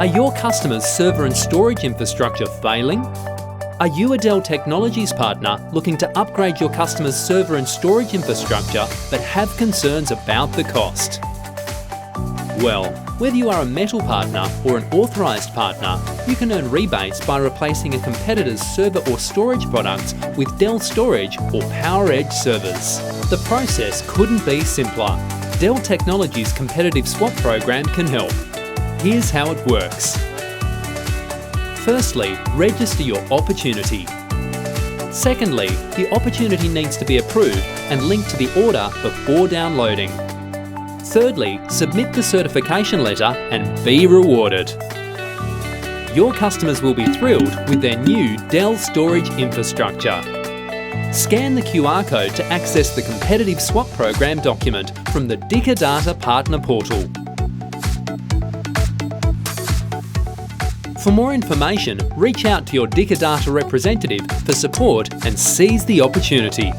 Are your customers' server and storage infrastructure failing? Are you a Dell Technologies partner looking to upgrade your customers' server and storage infrastructure but have concerns about the cost? Well, whether you are a metal partner or an authorised partner, you can earn rebates by replacing a competitor's server or storage products with Dell Storage or PowerEdge servers. The process couldn't be simpler. Dell Technology's competitive swap program can help. Here's how it works. Firstly, register your opportunity. Secondly, the opportunity needs to be approved and linked to the order before downloading. Thirdly, submit the certification letter and be rewarded. Your customers will be thrilled with their new Dell storage infrastructure. Scan the QR code to access the competitive swap program document from the Dicker Data Partner Portal. For more information, reach out to your Dicker Data representative for support and seize the opportunity.